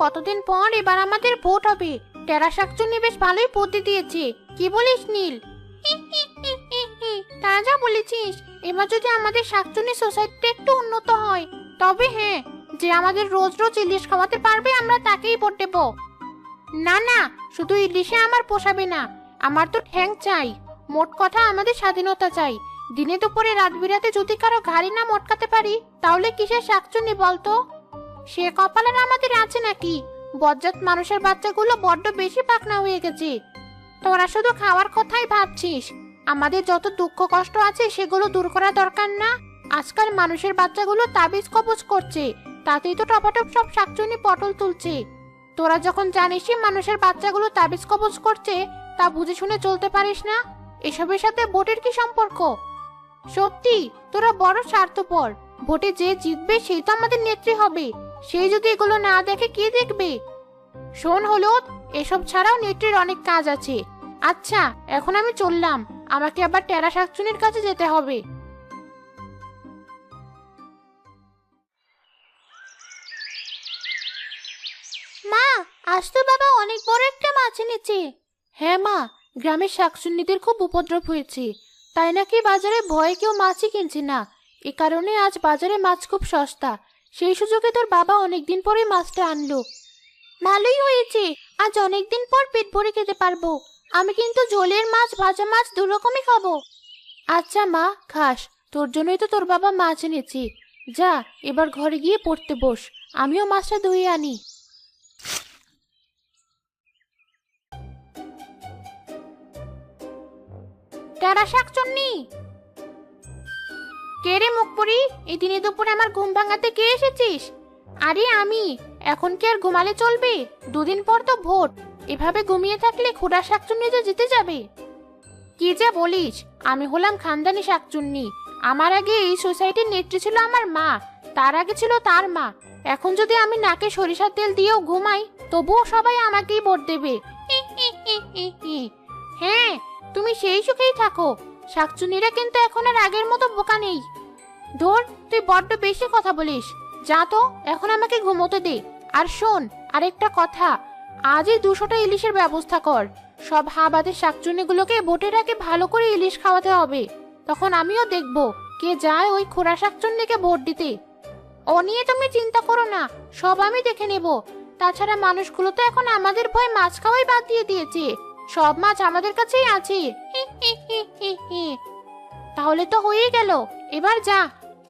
কতদিন পর এবার আমাদের ভোট হবে। টেরা শাকচুন্নি বেশ ভালোই বুদ্ধি দিয়েছে, কি বলিস নীল? তা যা বলেছিস। এবার যদি আমাদের শাকচুন্নি সোসাইটিটা একটু উন্নত হয়, তবে হ্যাঁ, যে আমাদের রোজ রোজ ইলিশ খাওয়াতে পারবে আমরা তাকেই ভোট দেব। না না, শুধু ইলিশে আমার পোষাবে না, আমার তো ঠ্যাং চাই। মোট কথা আমাদের স্বাধীনতা চাই। দিনে দুপুরে রাত বিরাতে যদি কারো ঘাড়ি না মটকাতে পারি, তাহলে কিসের শাকচুন্নি বলতো? সে কপালের আমাদের আছে নাকি? বজ্জাত মানুষের বাচ্চাগুলো বড্ড বেশি পাকনা হয়ে গেছে। তোরা শুধু খাওয়ার কথাই ভাবছিস। আমাদের যত দুঃখ কষ্ট আছে সেগুলো দূর করা দরকার না? আজকাল মানুষের বাচ্চাগুলো তাবিজ কবজ করছে, তাতেই তো টপাটপ সব শাকচুন্নি পটল তুলছে। তোরা যখন জানিসই মানুষের বাচ্চাগুলো তাবিজ কবজ করছে, তা বুঝে শুনে চলতে পারিস না? এসবের সাথে ভোটের কি সম্পর্ক? সত্যি তোরা বড় স্বার্থপর। ভোটে যে জিতবে সেই তো আমাদের নেত্রী হবে। সেই যদি এগুলো না দেখে কে দেখবে? শোন হলুদ, এসব ছাড়াও নেত্রীর অনেক কাজ আছে। আচ্ছা, এখন আমি চললাম। আমাকে আবার টেরা শাকচুন্নির কাছে যেতে হবে। মা, আজ তো বাবা অনেক বড় একটা মাছ এনেছে। হ্যাঁ মা, গ্রামের শাকচুন্নিদের খুব উপদ্রব হয়েছে, তাই নাকি বাজারে ভয়ে কেউ মাছই কিনছে না। এ কারণে আজ বাজারে মাছ খুব সস্তা। সেই সুযোগে তোর বাবা অনেকদিন পরে মাছটা আনলো। ভালোই হয়েছে, আজ অনেকদিন পর পেট ভরে খেতে পারবো। আমি কিন্তু ঝোলের মাছ, ভাজা মাছ দুরকমই খাবো। আচ্ছা মা, খাস। তোর জন্যই তো তোর বাবা মাছ এনেছে। যা, এবার ঘরে গিয়ে পড়তে বস। আমিও মাছটা ধুয়ে আনি। টেরা শাকচুন্নি, কে রে মুখপুরি? এই দিনে দুপুরে আমার ঘুম ভাঙাতে কে এসেছিস? আরে আমি। এখন কি আর ঘুমালে চলবে? দুদিন পর তো ভোট। এভাবে ঘুমিয়ে থাকলে খুড়া শাকচুন্নি যে জিতে যাবে। কি যে বলিস? আমি হলাম খানদানি শাকচুন্নি। আমার আগে এই সোসাইটির নেত্রী ছিল আমার মা, তার আগে ছিল তার মা। এখন যদি আমি নাকে সরিষার তেল দিয়েও ঘুমাই, তবুও সবাই আমাকেই ভোট দেবে। হ্যাঁ, তুমি সেই সুখেই থাকো। শাকচুন্নিরা কিন্তু এখন আর আগের মতো বোকা নেই। ধর, তুই বড্ড বেশি কথা বলিস। যা তো, এখন আমাকে ঘুমোতে দে। আর শোন, আরেকটা কথা, আজই 200টা ইলিশের ব্যবস্থা কর। সব হাবাদের শাকচুন্নিগুলোকে ভোটের আগে ভালো করে ইলিশ খাওয়াতে হবে। তখন আমিও দেখব কে যায় ওই খোড়া শাকচুন্নিকে ভোট দিতে। ও নিয়ে তুমি চিন্তা করো না, সব আমি দেখে নেব। তাছাড়া মানুষগুলো তো এখন আমাদের ভয়ে মাছ খাওয়াই বাদ দিয়ে দিয়েছে। সব মাছ আমাদের কাছেই আছে। তাহলে তো হয়েই গেল। এবার যা,